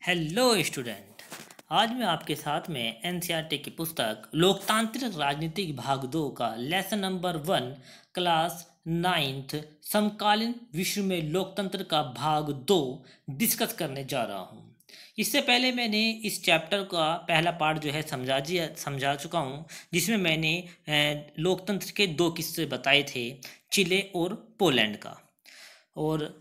Hello student. आज मैं आपके साथ में एनसीईआरटी की पुस्तक लोकतांत्रिक राजनीतिक भाग 2 का लेसन नंबर 1 क्लास 9th समकालीन विश्व में लोकतंत्र का भाग 2 डिस्कस करने जा रहा हूँ। इससे पहले मैंने इस चैप्टर का पहला पार्ट जो है समझा चुका हूँ, जिसमें मैंने लोकतंत्र के 2 किस्से बताए थे, चिले और पोलैंड का। और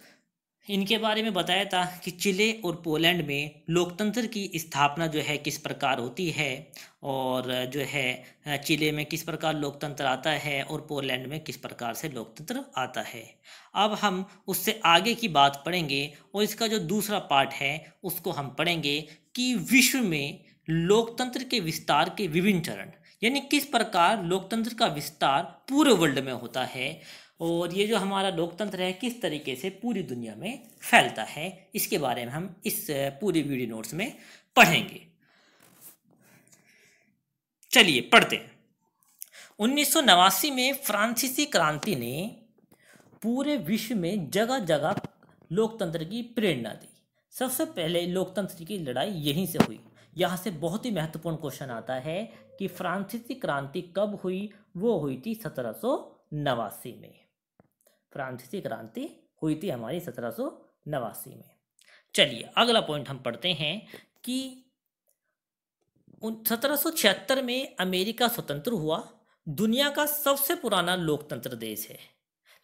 इनके बारे में बताया था कि चिले और पोलैंड में लोकतंत्र की स्थापना जो है किस प्रकार होती है, और जो है चिले में किस प्रकार लोकतंत्र आता है और पोलैंड में किस प्रकार से लोकतंत्र आता है। अब हम उससे आगे की बात पढ़ेंगे और इसका जो दूसरा पार्ट है उसको हम पढ़ेंगे कि विश्व में लोकतंत्र के विस्तार के विभिन्न चरण, यानी किस प्रकार लोकतंत्र का विस्तार पूरे वर्ल्ड में होता है और ये जो हमारा लोकतंत्र है किस तरीके से पूरी दुनिया में फैलता है। इसके बारे में हम इस पूरी वीडियो नोट्स में पढ़ेंगे। चलिए पढ़ते हैं। 1989 में फ्रांसीसी क्रांति ने पूरे विश्व में जगह जगह लोकतंत्र की प्रेरणा दी। सबसे पहले लोकतंत्र की लड़ाई यहीं से हुई। यहाँ से बहुत ही महत्वपूर्ण क्वेश्चन आता है कि फ्रांसीसी क्रांति कब हुई। वो हुई थी 1789 में। फ्रांसीसी क्रांति हुई थी हमारी 1789 में। चलिए अगला पॉइंट हम पढ़ते हैं कि 1776 में अमेरिका स्वतंत्र हुआ। दुनिया का सबसे पुराना लोकतंत्र देश है,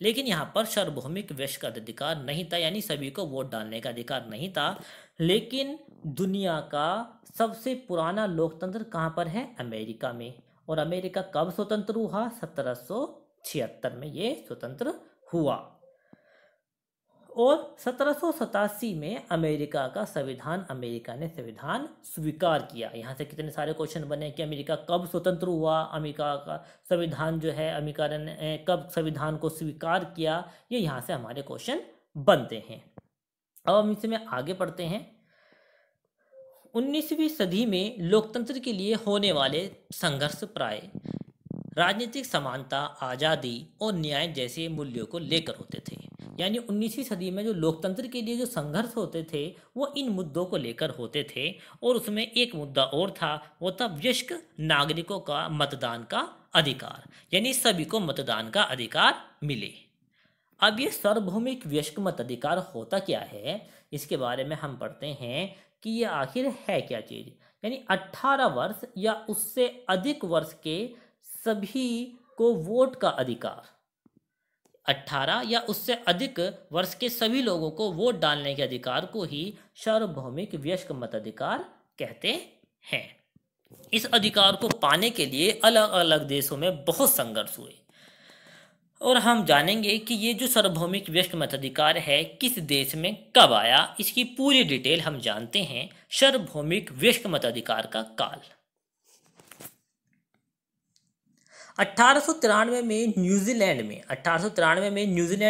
लेकिन यहाँ पर सार्वभौमिक वयस्क अधिकार नहीं था, यानी सभी को वोट डालने का अधिकार नहीं था। लेकिन दुनिया का सबसे पुराना लोकतंत्र कहाँ पर है? अमेरिका में। और अमेरिका कब स्वतंत्र हुआ? 1776 में ये स्वतंत्र हुआ। और 1787 में अमेरिका का संविधान, अमेरिका ने संविधान स्वीकार किया। यहाँ से कितने सारे क्वेश्चन बने कि अमेरिका कब स्वतंत्र हुआ, अमेरिका का संविधान जो है अमेरिका ने कब संविधान को स्वीकार किया, ये यहाँ से हमारे क्वेश्चन बनते हैं। अब हम इसमें आगे पढ़ते हैं। 19वीं सदी में लोकतंत्र के लिए होने वाले संघर्ष प्राय राजनीतिक समानता, आज़ादी और न्याय जैसे मूल्यों को लेकर होते थे। यानी 19वीं सदी में जो लोकतंत्र के लिए जो संघर्ष होते थे वो इन मुद्दों को लेकर होते थे। और उसमें एक मुद्दा और था, वो था वयस्क नागरिकों का मतदान का अधिकार, यानी सभी को मतदान का अधिकार मिले। अब ये सार्वभौमिक वयस्क मताधिकार होता क्या है, इसके बारे में हम पढ़ते हैं कि ये आखिर है क्या चीज़। यानी 18 वर्ष या उससे अधिक वर्ष के सभी को वोट का अधिकार, 18 या उससे अधिक वर्ष के सभी लोगों को वोट डालने के अधिकार को ही सार्वभौमिक वयस्क मताधिकार कहते हैं। इस अधिकार को पाने के लिए अलग अलग देशों में बहुत संघर्ष हुए। और हम जानेंगे कि ये जो सार्वभौमिक वयस्क मताधिकार है किस देश में कब आया, इसकी पूरी डिटेल हम जानते हैं। सार्वभौमिक वयस्क मताधिकार का काल 1893 में न्यूजीलैंड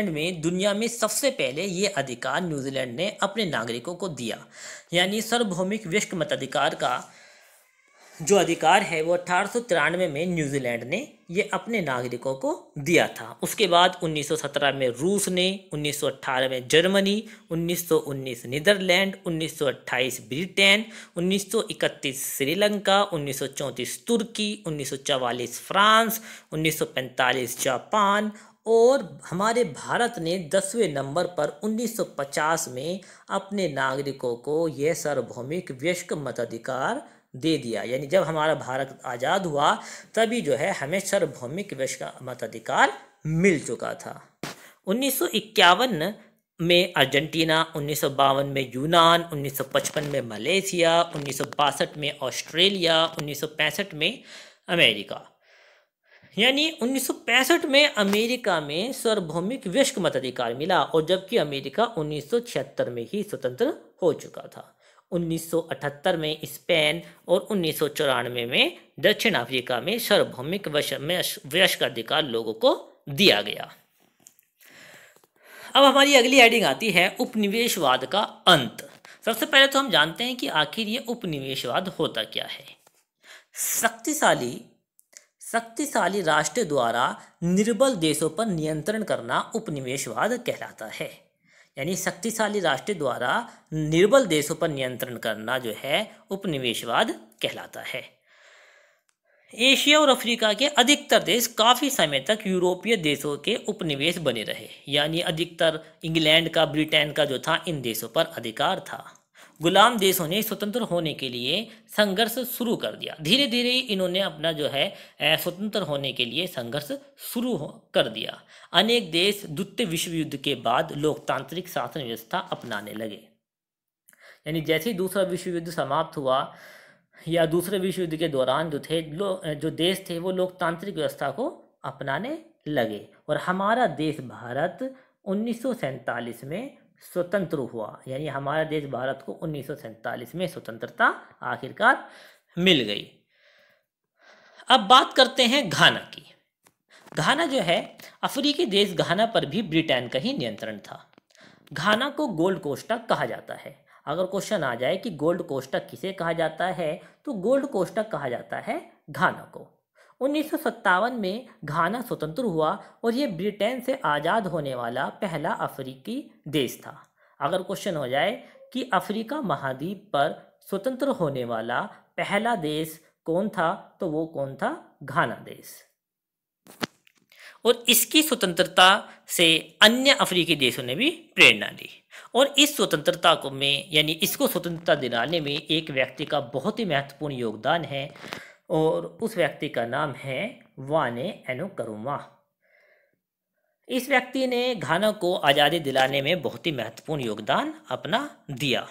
में दुनिया में सबसे पहले ये अधिकार न्यूजीलैंड ने अपने नागरिकों को दिया। यानी सार्वभौमिक वयस्क मताधिकार का जो अधिकार है वो 1893 में न्यूजीलैंड ने ये अपने नागरिकों को दिया था। उसके बाद 1917 में रूस ने, 1918 में जर्मनी, 1919 नीदरलैंड, 1928 ब्रिटेन, 1931 श्रीलंका, 1934 तुर्की, 1944 फ्रांस, 1945 जापान और हमारे भारत ने 10वें नंबर पर 1950 में अपने नागरिकों को यह सार्वभौमिक वयस्क मताधिकार दे दिया। यानी जब हमारा भारत आज़ाद हुआ तभी जो है हमें सार्वभौमिक वयस्क मताधिकार मिल चुका था। 1951 में अर्जेंटीना, 1952 में यूनान, 1955 में मलेशिया, 1962 में ऑस्ट्रेलिया, 1965 में अमेरिका। यानी 1965 में अमेरिका में सार्वभौमिक वयस्क मताधिकार मिला, और जबकि अमेरिका 1976 में ही स्वतंत्र हो चुका था। 1978 में स्पेन और 1994 में दक्षिण अफ्रीका में सार्वभौमिक वयस्क अधिकार लोगों को दिया गया। अब हमारी अगली हेडिंग आती है उपनिवेशवाद का अंत। सबसे पहले तो हम जानते हैं कि आखिर ये उपनिवेशवाद होता क्या है। शक्तिशाली राष्ट्र द्वारा निर्बल देशों पर नियंत्रण करना उपनिवेशवाद कहलाता है। यानी शक्तिशाली राष्ट्र द्वारा निर्बल देशों पर नियंत्रण करना जो है उपनिवेशवाद कहलाता है। एशिया और अफ्रीका के अधिकतर देश काफ़ी समय तक यूरोपीय देशों के उपनिवेश बने रहे, यानी अधिकतर इंग्लैंड का, ब्रिटेन का जो था, इन देशों पर अधिकार था। गुलाम देशों ने स्वतंत्र होने के लिए संघर्ष शुरू कर दिया। धीरे धीरे इन्होंने अपना जो है स्वतंत्र होने के लिए संघर्ष कर दिया। अनेक देश द्वितीय विश्व युद्ध के बाद लोकतांत्रिक शासन व्यवस्था अपनाने लगे। यानी जैसे ही दूसरा विश्व युद्ध समाप्त हुआ या दूसरे विश्व युद्ध के दौरान जो देश थे वो लोकतांत्रिक व्यवस्था को अपनाने लगे। और हमारा देश भारत 1947 में स्वतंत्र हुआ। यानी हमारा देश भारत को 1947 में स्वतंत्रता आखिरकार मिल गई। अब बात करते हैं घाना की। घाना जो है, अफ्रीकी देश घाना पर भी ब्रिटेन का ही नियंत्रण था। घाना को गोल्ड कोस्ट कहा जाता है। अगर क्वेश्चन आ जाए कि गोल्ड कोस्ट किसे कहा जाता है, तो गोल्ड कोस्ट कहा जाता है घाना को। 1957 में घाना स्वतंत्र हुआ और यह ब्रिटेन से आज़ाद होने वाला पहला अफ्रीकी देश था। अगर क्वेश्चन हो जाए कि अफ्रीका महाद्वीप पर स्वतंत्र होने वाला पहला देश कौन था, तो वो कौन था? घाना देश। और इसकी स्वतंत्रता से अन्य अफ्रीकी देशों ने भी प्रेरणा ली। और इस स्वतंत्रता को यानी इसको स्वतंत्रता दिलाने में एक व्यक्ति का बहुत ही महत्वपूर्ण योगदान है, और उस व्यक्ति का नाम है वाने एनुकरुमा। इस व्यक्ति ने घाना को आज़ादी दिलाने में बहुत ही महत्वपूर्ण योगदान अपना दिया।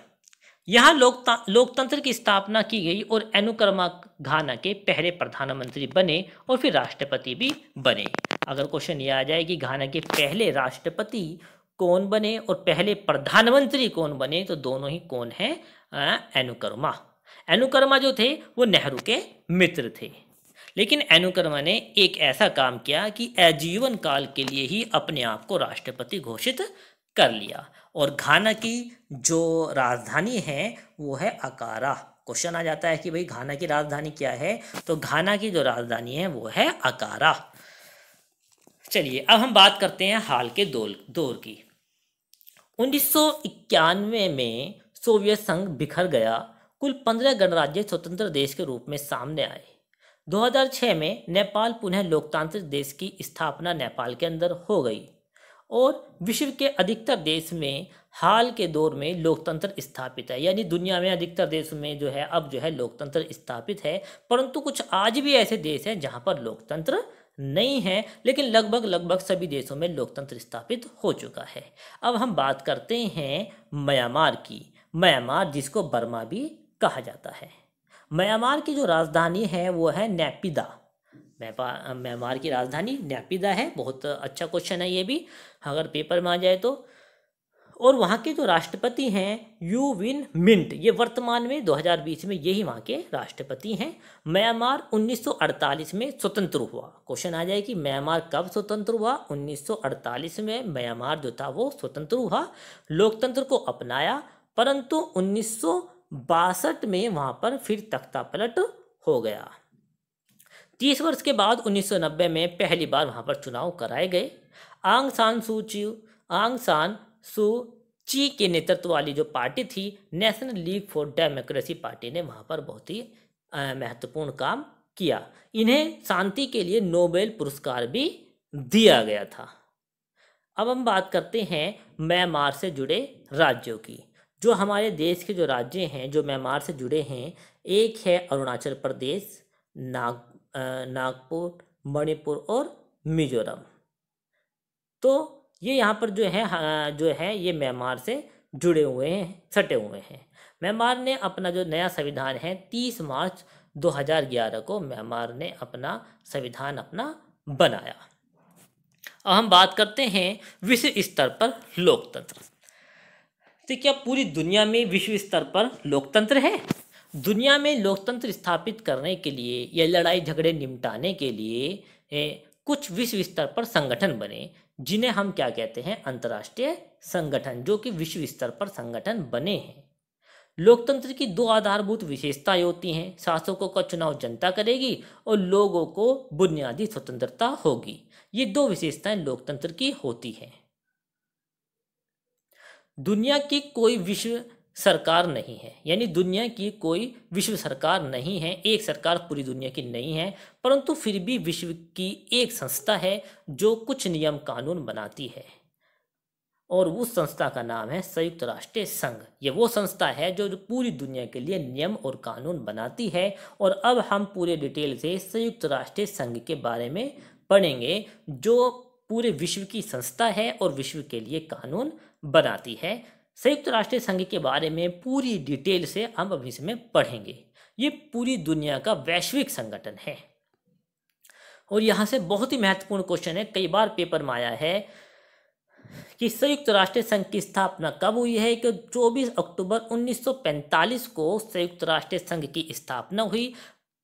यहाँ लोकतंत्र की स्थापना की गई और एनुकरुमा घाना के पहले प्रधानमंत्री बने और फिर राष्ट्रपति भी बने। अगर क्वेश्चन ये आ जाए कि घाना के पहले राष्ट्रपति कौन बने और पहले प्रधानमंत्री कौन बने, तो दोनों ही कौन हैं? एनुकरुमा। एनुकरुमा जो थे वो नेहरू के मित्र थे, लेकिन एनुकरुमा ने एक ऐसा काम किया कि आजीवन काल के लिए ही अपने आप को राष्ट्रपति घोषित कर लिया। और घाना की जो राजधानी है वो है अकारा। क्वेश्चन आ जाता है कि भाई घाना की राजधानी क्या है, तो घाना की जो राजधानी है वो है अकारा। चलिए अब हम बात करते हैं हाल के दौर की। 1991 में सोवियत संघ बिखर गया। कुल 15 गणराज्य स्वतंत्र देश के रूप में सामने आए। 2006 में नेपाल पुनः लोकतांत्रिक देश की स्थापना नेपाल के अंदर हो गई और विश्व के अधिकतर देश में हाल के दौर में लोकतंत्र स्थापित है। यानी दुनिया में अधिकतर देश में जो है अब जो है लोकतंत्र स्थापित है, परंतु कुछ आज भी ऐसे देश हैं जहां पर लोकतंत्र नहीं है, लेकिन लगभग सभी देशों में लोकतंत्र स्थापित हो चुका है। अब हम बात करते हैं म्यांमार की। म्यांमार जिसको बर्मा भी कहा जाता है। म्यांमार की जो राजधानी है वो है नेपिदा। म्यांमार की राजधानी नेपिदा है। बहुत अच्छा क्वेश्चन है ये भी, अगर पेपर में आ जाए तो। और वहाँ के जो राष्ट्रपति हैं यू विन मिंट, ये वर्तमान में 2020 में यही वहाँ के राष्ट्रपति हैं। म्यांमार 1948 में स्वतंत्र हुआ। क्वेश्चन आ जाए कि म्यांमार कब स्वतंत्र हुआ? 1948 में म्यांमार जो था वो स्वतंत्र हुआ, लोकतंत्र को अपनाया, परंतु 1962 में वहाँ पर फिर तख्ता पलट हो गया। 30 वर्ष के बाद 1990 में पहली बार वहाँ पर चुनाव कराए गए। आंग सान सू ची के नेतृत्व वाली जो पार्टी थी, national league for democracy party ने वहाँ पर बहुत ही महत्वपूर्ण काम किया। इन्हें शांति के लिए नोबेल पुरस्कार भी दिया गया था। अब हम बात करते हैं म्यांमार से जुड़े राज्यों की। जो हमारे देश के जो राज्य हैं जो म्यांमार से जुड़े हैं, एक है अरुणाचल प्रदेश, नागपुर, मणिपुर और मिजोरम। तो ये यहाँ पर जो है ये म्यांमार से जुड़े हुए हैं, सटे हुए हैं। म्यांमार ने अपना जो नया संविधान है 30 मार्च 2011 को म्यांमार ने अपना संविधान बनाया। अब हम बात करते हैं विश्व स्तर पर लोकतंत्र। तो क्या पूरी दुनिया में विश्व स्तर पर लोकतंत्र है? दुनिया में लोकतंत्र स्थापित करने के लिए या लड़ाई झगड़े निपटाने के लिए कुछ विश्व स्तर पर संगठन बने, जिन्हें हम क्या कहते हैं? अंतर्राष्ट्रीय संगठन, जो कि विश्व स्तर पर संगठन बने हैं। लोकतंत्र की दो आधारभूत विशेषताएं होती हैं। शासकों का चुनाव जनता करेगी और लोगों को बुनियादी स्वतंत्रता होगी। ये दो विशेषताएं लोकतंत्र की होती हैं। दुनिया की कोई विश्व सरकार नहीं है, यानी दुनिया की कोई विश्व सरकार नहीं है, एक सरकार पूरी दुनिया की नहीं है, परंतु फिर भी विश्व की एक संस्था है जो कुछ नियम कानून बनाती है, और उस संस्था का नाम है संयुक्त राष्ट्र संघ। ये वो संस्था है जो पूरी दुनिया के लिए नियम और कानून बनाती है। और अब हम पूरे डिटेल से संयुक्त राष्ट्र संघ के बारे में पढ़ेंगे, जो पूरे विश्व की संस्था है और विश्व के लिए कानून बनाती है। संयुक्त राष्ट्र संघ के बारे में पूरी डिटेल से हम अब इसमें पढ़ेंगे। ये पूरी दुनिया का वैश्विक संगठन है। और यहाँ से बहुत ही महत्वपूर्ण क्वेश्चन है, कई बार पेपर में आया है कि संयुक्त राष्ट्र संघ की स्थापना कब हुई है। कि 24 अक्टूबर 1945 को संयुक्त राष्ट्र संघ की स्थापना हुई।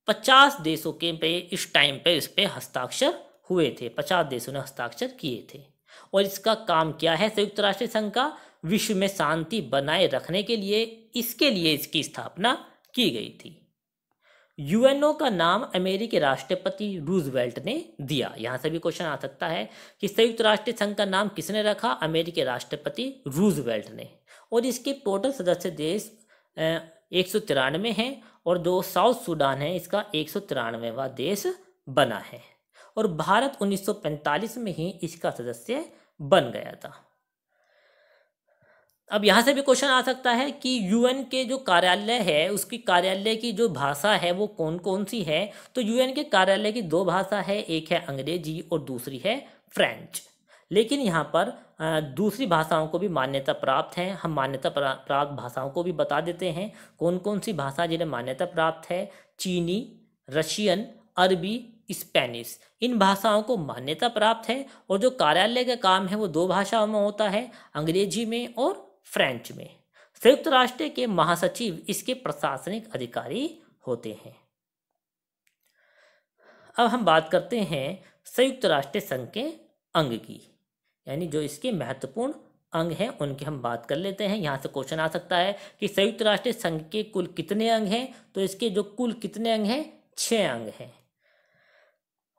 50 देशों के पे इस टाइम पे इस पे हस्ताक्षर हुए थे, 50 देशों ने हस्ताक्षर किए थे। और इसका काम क्या है संयुक्त राष्ट्र संघ का? विश्व में शांति बनाए रखने के लिए, इसके लिए इसकी स्थापना की गई थी। यूएनओ का नाम अमेरिकी राष्ट्रपति रूजवेल्ट ने दिया। यहाँ से भी क्वेश्चन आ सकता है कि संयुक्त राष्ट्र संघ का नाम किसने रखा? अमेरिकी राष्ट्रपति रूजवेल्ट ने। और इसके टोटल सदस्य देश 193 हैं, और जो साउथ सूडान है इसका 193वां देश बना है। और भारत 1945 में ही इसका सदस्य बन गया था। अब यहाँ से भी क्वेश्चन आ सकता है कि यूएन के जो कार्यालय है उसकी कार्यालय की जो भाषा है वो कौन कौन सी है। तो यूएन के कार्यालय की दो भाषा है, एक है अंग्रेजी और दूसरी है फ्रेंच। लेकिन यहाँ पर दूसरी भाषाओं को भी मान्यता प्राप्त है। हम मान्यता प्राप्त भाषाओं को भी बता देते हैं कौन कौन सी भाषा जिन्हें मान्यता प्राप्त है। चीनी, रशियन, अरबी, स्पेनिश, इन भाषाओं को मान्यता प्राप्त है। और जो कार्यालय का काम है वो दो भाषाओं में होता है, अंग्रेजी में और फ्रेंच में। संयुक्त राष्ट्र के महासचिव इसके प्रशासनिक अधिकारी होते हैं। अब हम बात करते हैं संयुक्त राष्ट्र संघ के अंग की, यानी जो इसके महत्वपूर्ण अंग हैं उनकी हम बात कर लेते हैं। यहाँ से क्वेश्चन आ सकता है कि संयुक्त राष्ट्र संघ के कुल कितने अंग हैं। तो इसके जो कुल कितने अंग हैं? 6 अंग हैं।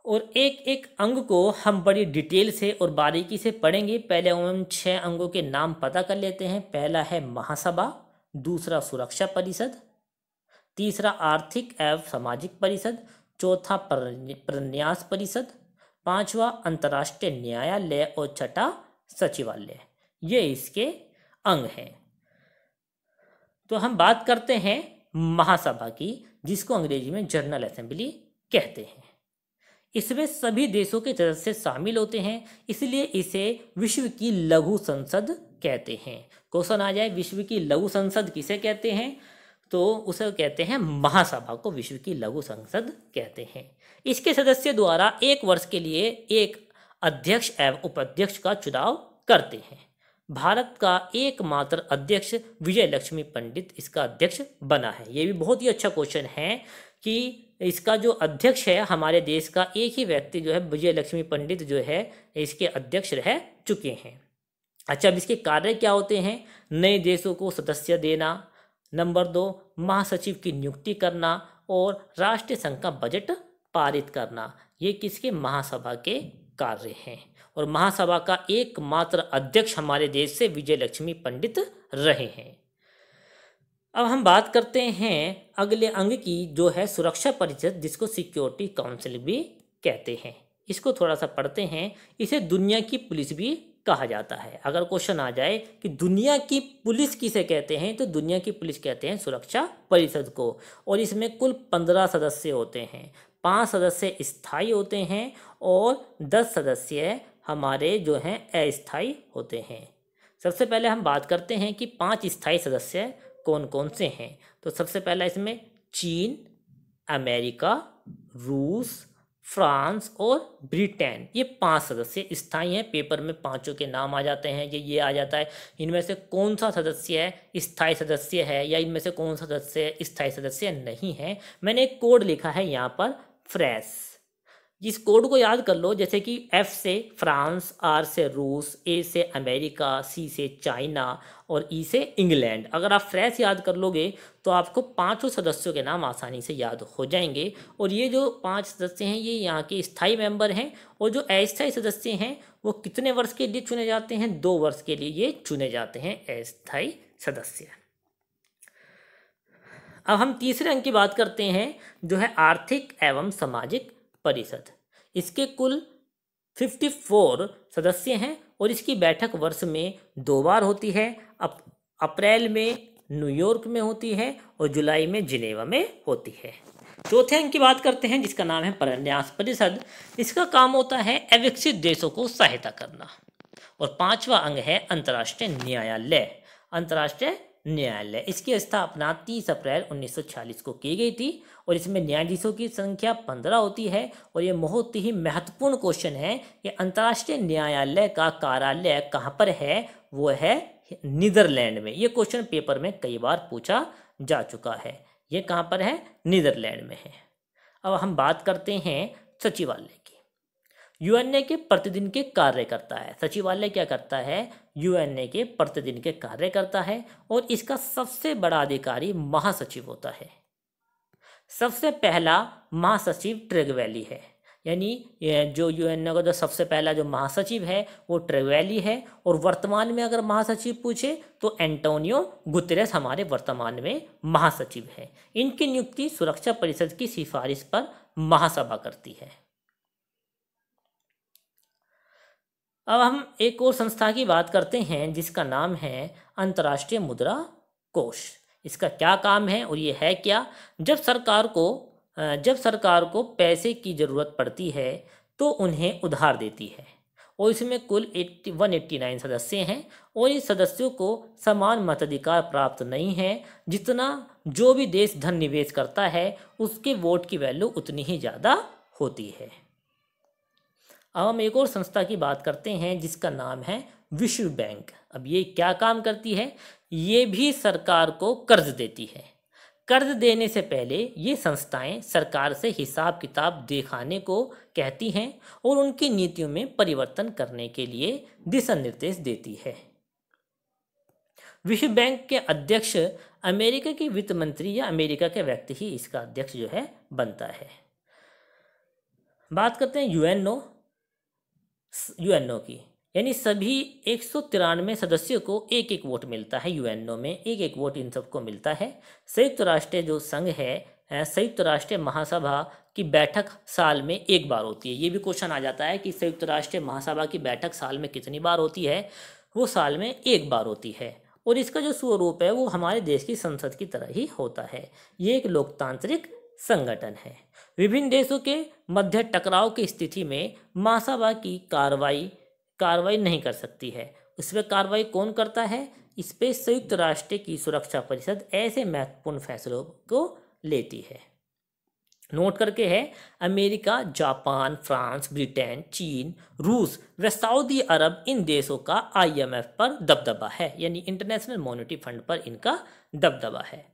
और एक एक अंग को हम बड़ी डिटेल से और बारीकी से पढ़ेंगे। पहले हम 6 अंगों के नाम पता कर लेते हैं। पहला है महासभा, दूसरा सुरक्षा परिषद, तीसरा आर्थिक एवं सामाजिक परिषद, चौथा प्रन्यास परिषद, पांचवा अंतर्राष्ट्रीय न्यायालय और छठा सचिवालय। ये इसके अंग हैं। तो हम बात करते हैं महासभा की, जिसको अंग्रेजी में जनरल असेंबली कहते हैं। इसमें सभी देशों के सदस्य शामिल होते हैं, इसलिए इसे विश्व की लघु संसद कहते हैं। क्वेश्चन आ जाए विश्व की लघु संसद किसे कहते हैं, तो उसे कहते हैं महासभा को विश्व की लघु संसद कहते हैं। इसके सदस्य द्वारा 1 वर्ष के लिए एक अध्यक्ष एवं उपाध्यक्ष का चुनाव करते हैं। भारत का एकमात्र अध्यक्ष विजय लक्ष्मी पंडित इसका अध्यक्ष बना है। ये भी बहुत ही अच्छा क्वेश्चन है कि इसका जो अध्यक्ष है हमारे देश का एक ही व्यक्ति जो है विजय लक्ष्मी पंडित जो है इसके अध्यक्ष रह चुके हैं। अच्छा, अब इसके कार्य क्या होते हैं? नए देशों को सदस्य देना, नंबर 2 महासचिव की नियुक्ति करना और राष्ट्रीय संघ का बजट पारित करना। ये किसके? महासभा के कार्य हैं। और महासभा का एकमात्र अध्यक्ष हमारे देश से विजय लक्ष्मी पंडित रहे हैं। अब हम बात करते हैं अगले अंग की, जो है सुरक्षा परिषद, जिसको सिक्योरिटी काउंसिल भी कहते हैं। इसको थोड़ा सा पढ़ते हैं। इसे दुनिया की पुलिस भी कहा जाता है। अगर क्वेश्चन आ जाए कि दुनिया की पुलिस किसे कहते हैं, तो दुनिया की पुलिस कहते हैं सुरक्षा परिषद को। और इसमें कुल 15 सदस्य होते हैं। 5 सदस्य स्थायी होते हैं और 10 सदस्य हमारे जो हैं अस्थायी होते हैं। सबसे पहले हम बात करते हैं कि 5 स्थायी सदस्य कौन कौन से हैं। तो सबसे पहला इसमें चीन, अमेरिका, रूस, फ्रांस और ब्रिटेन, ये 5 सदस्य स्थायी हैं। पेपर में 5 के नाम आ जाते हैं, ये आ जाता है इनमें से कौन सा सदस्य है स्थायी सदस्य है या इनमें से कौन सा सदस्य स्थायी सदस्य नहीं है। मैंने एक कोड लिखा है यहाँ पर फ्रेश। इस कोड को याद कर लो, जैसे कि F से फ्रांस, R से रूस, A से अमेरिका, C से चाइना और E से इंग्लैंड। अगर आप फ्रेश याद कर लोगे तो आपको पांचों सदस्यों के नाम आसानी से याद हो जाएंगे। और ये जो पांच सदस्य हैं ये यहाँ के स्थायी मेंबर हैं, और जो अस्थायी सदस्य हैं वो कितने वर्ष के लिए चुने जाते हैं? 2 वर्ष के लिए ये चुने जाते हैं अस्थायी सदस्य। अब हम तीसरे अंक की बात करते हैं, जो है आर्थिक एवं सामाजिक परिषद। इसके कुल 54 सदस्य हैं और इसकी बैठक वर्ष में 2 बार होती है। अप्रैल में न्यूयॉर्क में होती है और जुलाई में जिनेवा में होती है। चौथे अंक की बात करते हैं, जिसका नाम है परन्यास परिषद। इसका काम होता है अविकसित देशों को सहायता करना। और पांचवा अंग है अंतर्राष्ट्रीय न्यायालय। अंतर्राष्ट्रीय न्यायालय, इसकी स्थापना 30 अप्रैल 1946 को की गई थी और इसमें न्यायाधीशों की संख्या 15 होती है। और ये बहुत ही महत्वपूर्ण क्वेश्चन है कि अंतर्राष्ट्रीय न्यायालय का कार्यालय कहाँ पर है? वो है नीदरलैंड में। ये क्वेश्चन पेपर में कई बार पूछा जा चुका है। ये कहाँ पर है? नीदरलैंड में है। अब हम बात करते हैं सचिवालय की। यूएनए के प्रतिदिन के कार्य करता है। सचिवालय क्या करता है? यूएनए के प्रतिदिन के कार्य करता है और इसका सबसे बड़ा अधिकारी महासचिव होता है। सबसे पहला महासचिव ट्रेगवैली है, यानी जो यूएनए का जो सबसे पहला जो महासचिव है वो ट्रेगवैली है। और वर्तमान में अगर महासचिव पूछे तो एंटोनियो गुतेरेस हमारे वर्तमान में महासचिव है। इनकी नियुक्ति सुरक्षा परिषद की सिफारिश पर महासभा करती है। अब हम एक और संस्था की बात करते हैं, जिसका नाम है अंतर्राष्ट्रीय मुद्रा कोष। इसका क्या काम है और ये है क्या? जब सरकार को पैसे की ज़रूरत पड़ती है तो उन्हें उधार देती है। और इसमें कुल 189 सदस्य हैं और इस सदस्यों को समान मताधिकार प्राप्त नहीं है। जितना जो भी देश धन निवेश करता है उसके वोट की वैल्यू उतनी ही ज़्यादा होती है। अब हम एक और संस्था की बात करते हैं, जिसका नाम है विश्व बैंक। अब ये क्या काम करती है? ये भी सरकार को कर्ज देती है। कर्ज देने से पहले ये संस्थाएं सरकार से हिसाब किताब दिखाने को कहती हैं और उनकी नीतियों में परिवर्तन करने के लिए दिशा निर्देश देती है। विश्व बैंक के अध्यक्ष अमेरिका के वित्त मंत्री या अमेरिका के व्यक्ति ही इसका अध्यक्ष जो है बनता है। बात करते हैं यूएनओ की, यानी सभी 193 सदस्यों को एक एक वोट मिलता है। यूएनओ में एक एक वोट इन सबको मिलता है। संयुक्त राष्ट्र जो संघ है, संयुक्त राष्ट्र महासभा की बैठक साल में एक बार होती है। ये भी क्वेश्चन आ जाता है कि संयुक्त राष्ट्र महासभा की बैठक साल में कितनी बार होती है? वो साल में एक बार होती है। और इसका जो स्वरूप है वो हमारे देश की संसद की तरह ही होता है। ये एक लोकतांत्रिक संगठन है। विभिन्न देशों के मध्य टकराव की स्थिति में महासभा की कार्रवाई नहीं कर सकती है। उस पर कार्रवाई कौन करता है? इस पे संयुक्त राष्ट्र की सुरक्षा परिषद ऐसे महत्वपूर्ण फैसलों को लेती है। नोट करके है, अमेरिका, जापान, फ्रांस, ब्रिटेन, चीन, रूस व सऊदी अरब, इन देशों का आईएमएफ पर दबदबा है, यानी इंटरनेशनल मॉनेटरी फंड पर इनका दबदबा है।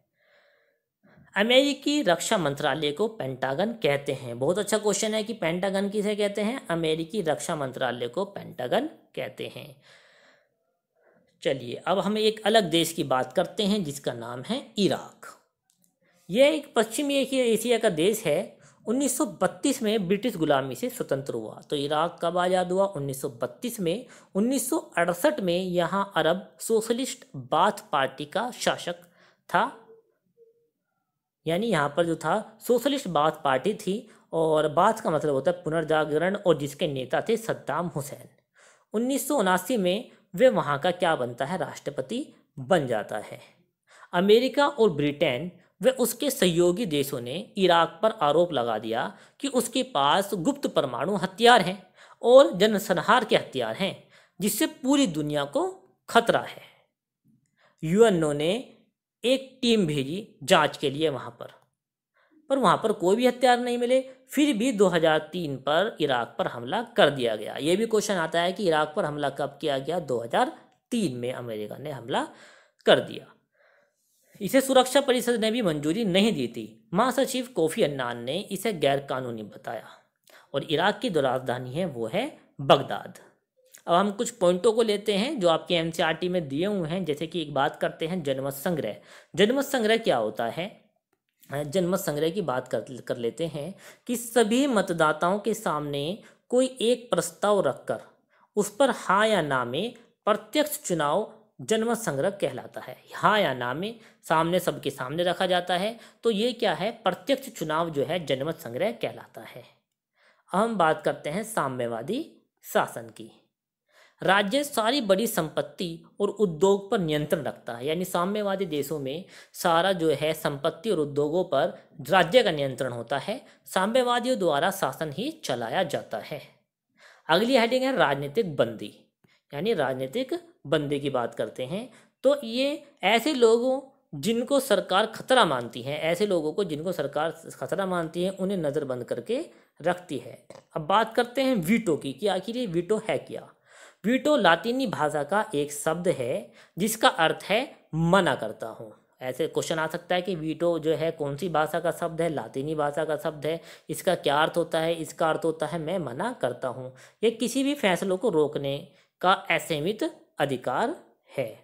अमेरिकी रक्षा मंत्रालय को पेंटागन कहते हैं। बहुत अच्छा क्वेश्चन है कि पेंटागन किसे कहते हैं? अमेरिकी रक्षा मंत्रालय को पेंटागन कहते हैं। चलिए अब हम एक अलग देश की बात करते हैं, जिसका नाम है इराक। यह एक पश्चिमी एशिया का देश है। 1932 में ब्रिटिश गुलामी से स्वतंत्र हुआ। तो इराक कब आज़ाद हुआ? 1932 में। 1968 में यहाँ अरब सोशलिस्ट बाथ पार्टी का शासक था, यानी यहाँ पर जो था सोशलिस्ट बाथ पार्टी थी। और बाथ का मतलब होता है पुनर्जागरण, और जिसके नेता थे सद्दाम हुसैन। 1979 में वे वहाँ का क्या बनता है? राष्ट्रपति बन जाता है। अमेरिका और ब्रिटेन व उसके सहयोगी देशों ने इराक पर आरोप लगा दिया कि उसके पास गुप्त परमाणु हथियार हैं और जनसंहार के हथियार हैं, जिससे पूरी दुनिया को खतरा है। यूएनओ ने एक टीम भेजी जांच के लिए वहाँ पर वहाँ पर कोई भी हथियार नहीं मिले। फिर भी 2003 पर इराक पर हमला कर दिया गया। ये भी क्वेश्चन आता है कि इराक पर हमला कब किया गया? 2003 में अमेरिका ने हमला कर दिया। इसे सुरक्षा परिषद ने भी मंजूरी नहीं दी थी। महासचिव कोफी अन्नान ने इसे गैर कानूनी बताया और इराक की जो राजधानी है वो है बगदाद। अब हम कुछ पॉइंटों को लेते हैं जो आपके एनसीईआरटी में दिए हुए हैं, जैसे कि एक बात करते हैं जनमत संग्रह। जनमत संग्रह क्या होता है? जनमत संग्रह की बात कर लेते हैं कि सभी मतदाताओं के सामने कोई एक प्रस्ताव रखकर उस पर हाँ या ना में प्रत्यक्ष चुनाव जनमत संग्रह कहलाता है। हाँ या ना में सामने सबके सामने रखा जाता है, तो ये क्या है? प्रत्यक्ष चुनाव जो है जनमत संग्रह कहलाता है। अब हम बात करते हैं साम्यवादी शासन की। राज्य सारी बड़ी संपत्ति और उद्योग पर नियंत्रण रखता है, यानी साम्यवादी देशों में सारा जो है संपत्ति और उद्योगों पर राज्य का नियंत्रण होता है, साम्यवादियों द्वारा शासन ही चलाया जाता है। अगली हेडिंग है राजनीतिक बंदी, यानी राजनीतिक बंदी की बात करते हैं तो ये ऐसे लोगों जिनको सरकार खतरा मानती है, ऐसे लोगों को जिनको सरकार खतरा मानती है उन्हें नज़रबंद करके रखती है। अब बात करते हैं वीटो की कि आखिर ये वीटो है क्या। वीटो लातीनी भाषा का एक शब्द है जिसका अर्थ है मना करता हूँ। ऐसे क्वेश्चन आ सकता है कि वीटो जो है कौन सी भाषा का शब्द है? लातीनी भाषा का शब्द है। इसका क्या अर्थ होता है? इसका अर्थ होता है मैं मना करता हूँ। ये किसी भी फैसलों को रोकने का असीमित अधिकार है।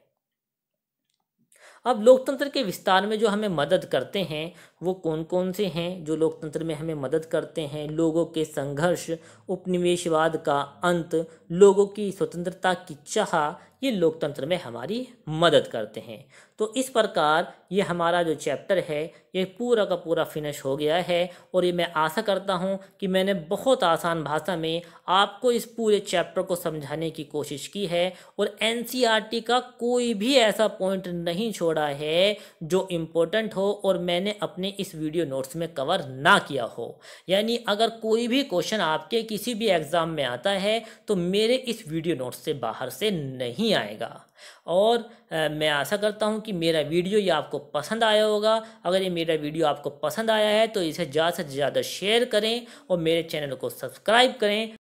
अब लोकतंत्र के विस्तार में जो हमें मदद करते हैं वो कौन कौन से हैं जो लोकतंत्र में हमें मदद करते हैं? लोगों के संघर्ष, उपनिवेशवाद का अंत, लोगों की स्वतंत्रता की चाह, ये लोकतंत्र में हमारी मदद करते हैं। तो इस प्रकार ये हमारा जो चैप्टर है ये पूरा का पूरा फिनिश हो गया है और ये मैं आशा करता हूँ कि मैंने बहुत आसान भाषा में आपको इस पूरे चैप्टर को समझाने की कोशिश की है और एनसीईआरटी का कोई भी ऐसा पॉइंट नहीं छोड़ा है जो इम्पोर्टेंट हो और मैंने अपने इस वीडियो नोट्स में कवर ना किया हो। यानी अगर कोई भी क्वेश्चन आपके किसी भी एग्ज़ाम में आता है तो मेरे इस वीडियो नोट्स से बाहर से नहीं आएगा। और मैं आशा करता हूं कि मेरा वीडियो ये आपको पसंद आया होगा। अगर ये मेरा वीडियो आपको पसंद आया है तो इसे ज़्यादा से ज़्यादा शेयर करें और मेरे चैनल को सब्सक्राइब करें।